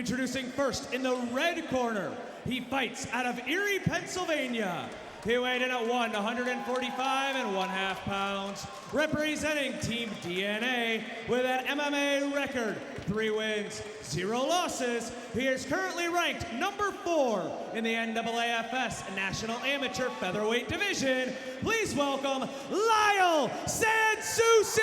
Introducing first in the red corner, he fights out of Erie, Pennsylvania. He weighed in at 145 and 1/2 pounds, representing Team DNA with an MMA record, 3 wins, 0 losses. He is currently ranked number 4 in the NAAFS National Amateur Featherweight Division. Please welcome Lyle Sansoucie!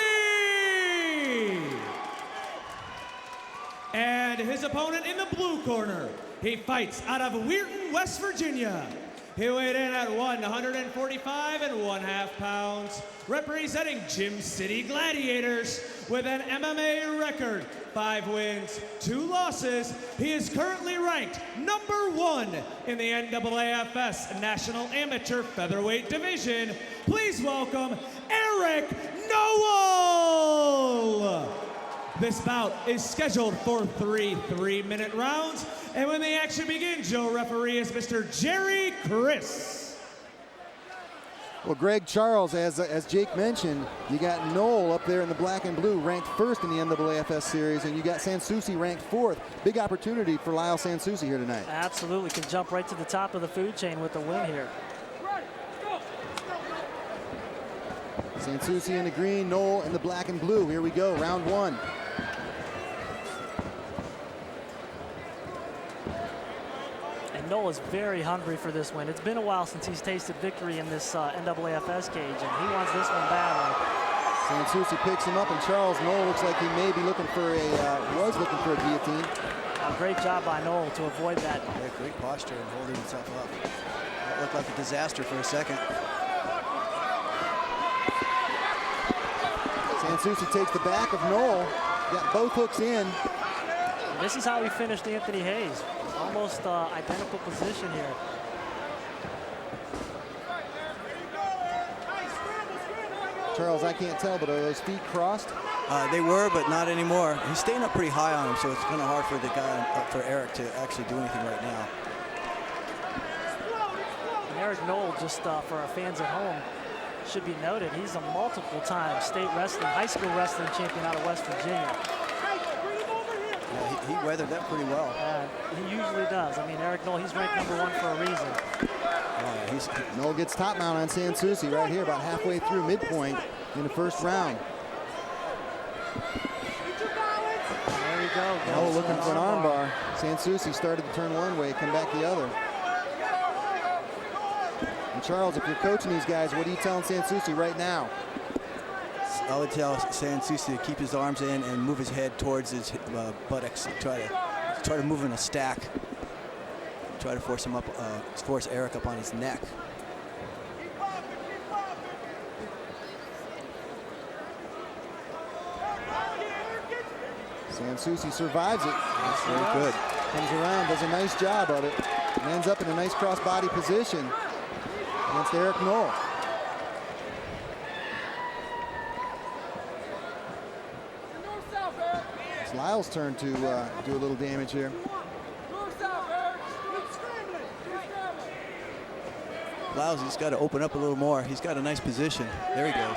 And his opponent in the blue corner, he fights out of Weirton, West Virginia. He weighed in at 145 and 1/2 pounds, representing Gym City Gladiators with an MMA record, 5 wins, 2 losses. He is currently ranked number 1 in the NAAFS National Amateur Featherweight Division. Please welcome Eric Noel! This bout is scheduled for 3 3-minute rounds, and when the action begins, your referee is Mr. Jerry Chris. Well, Greg Charles, as Jake mentioned, you got Noel up there in the black and blue, ranked 1st in the NAAFS series, and you got Sansoucie ranked 4th. Big opportunity for Lyle Sansoucie here tonight. Absolutely, can jump right to the top of the food chain with the win here. Sansoucie in the green, Noel in the black and blue. Here we go, round 1. And Noel is very hungry for this win. It's been a while since he's tasted victory in this NAAFS cage, and he wants this one badly. Sansoucie picks him up, and Charles Noel looks like he may be looking for a, was looking for a guillotine. Great job by Noel to avoid that. Yeah, great posture and holding himself up. That looked like a disaster for a second. Sansoucie takes the back of Noel, got both hooks in. And this is how he finished Anthony Hayes. Almost identical position here. Charles, I can't tell, but are those feet crossed? They were, but not anymore. He's staying up pretty high on him, so it's kind of hard for the guy, for Eric, to actually do anything right now. And Eric Noel, just for our fans at home, should be noted, he's a multiple-time state wrestling, high school wrestling champion out of West Virginia. Yeah, he weathered that pretty well. He usually does. I mean, Eric Noel, he's ranked number 1 for a reason. Noel gets top mount on Sansoucie right here, about halfway through midpoint in the first round. There you go. Noel looking for an arm bar. Sansoucie started to turn one way, come back the other. And Charles, if you're coaching these guys, what are you telling Sansoucie right now? I would tell Sansoucie to keep his arms in and move his head towards his buttocks. Try to move in a stack. Try to force him up, force Eric up on his neck. Sansoucie survives it. That's very good. Comes around, does a nice job of it, and ends up in a nice cross-body position against Eric Noel. It's Lyle's turn to do a little damage here. Lyle's just got to open up a little more. He's got a nice position. There he goes.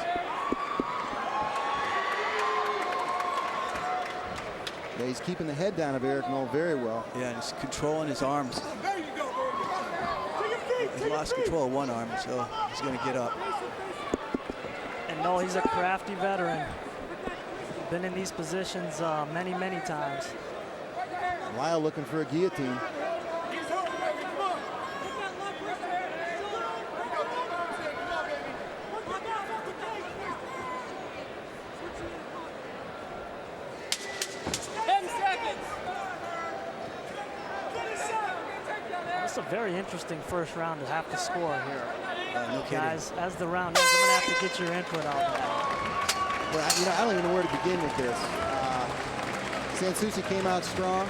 Yeah, he's keeping the head down of Eric Noel very well. Yeah, he's controlling his arms. He lost control of one arm, so he's going to get up. And Noel, he's a crafty veteran. Been in these positions many, many times. Lyle looking for a guillotine. It's a very interesting first round to have to score here. No kidding. Guys, as the round ends, I'm going to have to get your input on that. Well, you know, I don't even know where to begin with this. Sansoucie came out strong.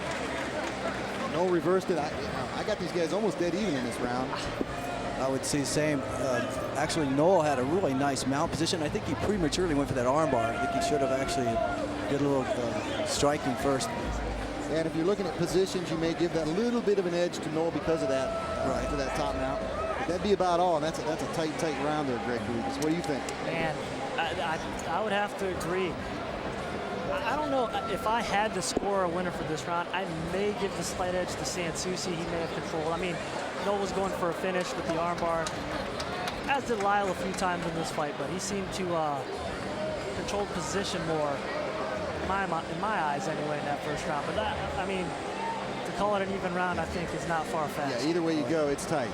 Noel reversed it. I got these guys almost dead even in this round. I would say the same. Actually, Noel had a really nice mount position. I think he prematurely went for that armbar. I think he should have actually did a little striking first. And if you're looking at positions, you may give that little bit of an edge to Noel because of that, right, to that top mount. But that'd be about all, and that's a tight round there, Greg Lucas. What do you think? Man, I would have to agree. I don't know if I had to score a winner for this round. I may give the slight edge to Sansoucie. He may have controlled. I mean, Noel was going for a finish with the armbar, as did Lyle a few times in this fight, but he seemed to control position more, in my eyes anyway, in that first round. But that, I mean, to call it an even round, I think, is not far-fetched. Yeah, either way you go, it's tight.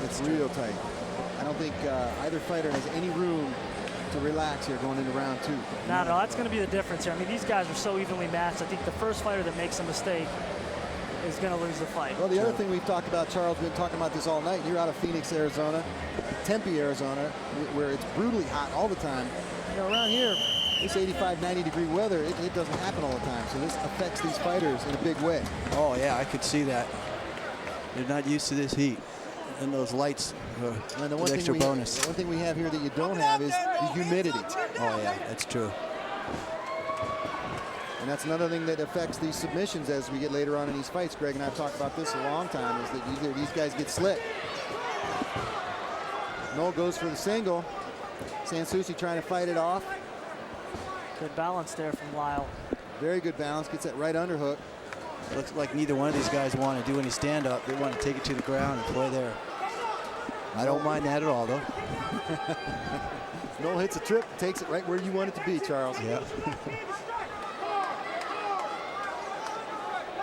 It's real tight. I don't think either fighter has any room to relax here going into round 2. No, that's going to be the difference here. I mean, these guys are so evenly matched. I think the first fighter that makes a mistake is going to lose the fight. Well, the other thing we've talked about, Charles, we've been talking about this all night. You're out of Phoenix, Arizona, Tempe, Arizona, where it's brutally hot all the time. You know, around here, this 85, 90-degree weather, it doesn't happen all the time. So this affects these fighters in a big way. Oh, yeah, I could see that. They're not used to this heat. And those lights are and the an extra bonus. The one thing we have here that you don't have is the humidity. Oh, yeah, that's true. And that's another thing that affects these submissions as we get later on in these fights. Greg and I have talked about this a long time, is that these guys get slick. Noel goes for the single. Sansoucie trying to fight it off. Good balance there from Lyle. Very good balance, gets that right underhook. Looks like neither one of these guys want to do any stand-up. They want to take it to the ground and play there. I don't mind that at all, though. Noel hits a trip, takes it right where you want it to be, Charles. Yeah.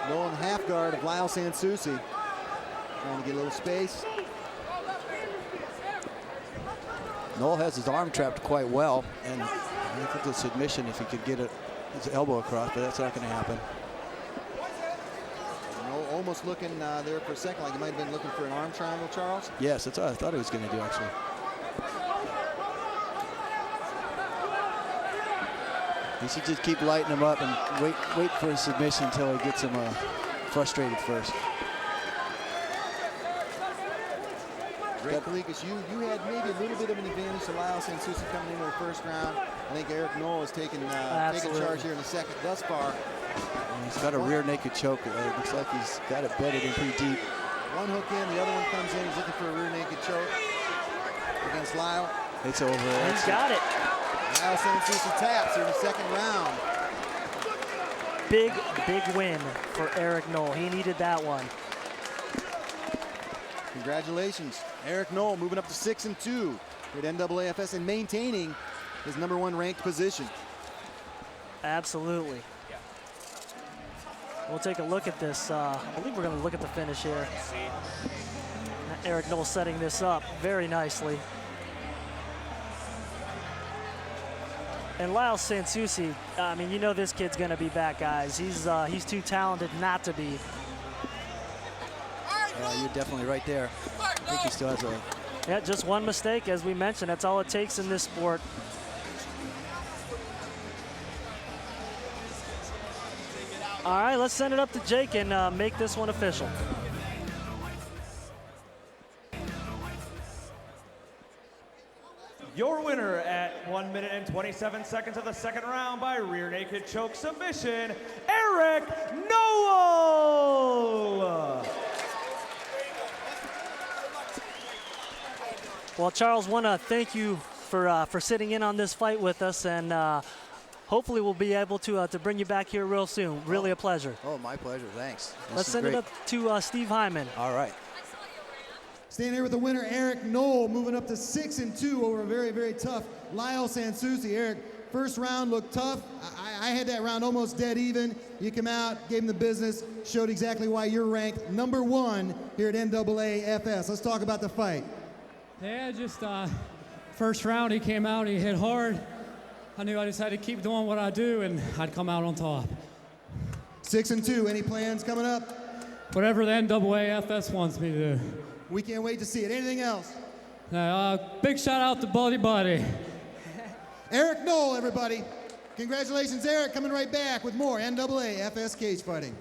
Noel in half guard of Lyle Sansoucie. Trying to get a little space. Noel has his arm trapped quite well, and I think the submission if he could get his elbow across, but that's not going to happen. Noel almost looking there for a second like he might have been looking for an arm triangle, Charles. Yes, that's what I thought he was going to do, actually. He should just keep lighting him up and wait for his submission until he gets him frustrated first. Greg Kalikas, you had maybe a little bit of an advantage to Lyle Sansoucie coming into the first round. I think Eric Noel has taken charge here in the second thus far. And he's got a rear naked choke. Looks like he's got it bedded in pretty deep. One hook in, the other one comes in. He's looking for a rear naked choke against Lyle. It's over. He's got it. Lyle Sansoucie taps here in the second round. Big win for Eric Noel. He needed that one. Congratulations. Eric Noel moving up to 6-2 at NAAFS and maintaining his #1 ranked position. Absolutely. We'll take a look at this. I believe we're going to look at the finish here. Eric Noel setting this up very nicely. And Lyle Sansoucie, I mean, you know this kid's going to be back, guys. He's too talented not to be. You're definitely right there. I think he still has a... Yeah, just one mistake, as we mentioned. That's all it takes in this sport. All right, let's send it up to Jake and make this one official. Your winner at 1 minute and 27 seconds of the second round by rear naked choke submission, Eric Noel. Well, Charles, want to thank you for sitting in on this fight with us, and hopefully we'll be able to bring you back here real soon. Really a pleasure. Oh, my pleasure. Thanks. Let's send it up to Steve Hyman. All right. Standing here with the winner, Eric Noel, moving up to 6-2 over a very, very tough Lyle Sansoucie. Eric, first round looked tough. I had that round almost dead even. You come out, gave him the business, showed exactly why you're ranked #1 here at NAAFS. Let's talk about the fight. Yeah, just first round he came out, he hit hard. I knew I just had to keep doing what I do and I'd come out on top. 6-2, any plans coming up? Whatever the NAAFS wants me to do. We can't wait to see it. Anything else? Big shout out to Buddy. Eric Noel, everybody. Congratulations, Eric, coming right back with more NAAFS cage fighting.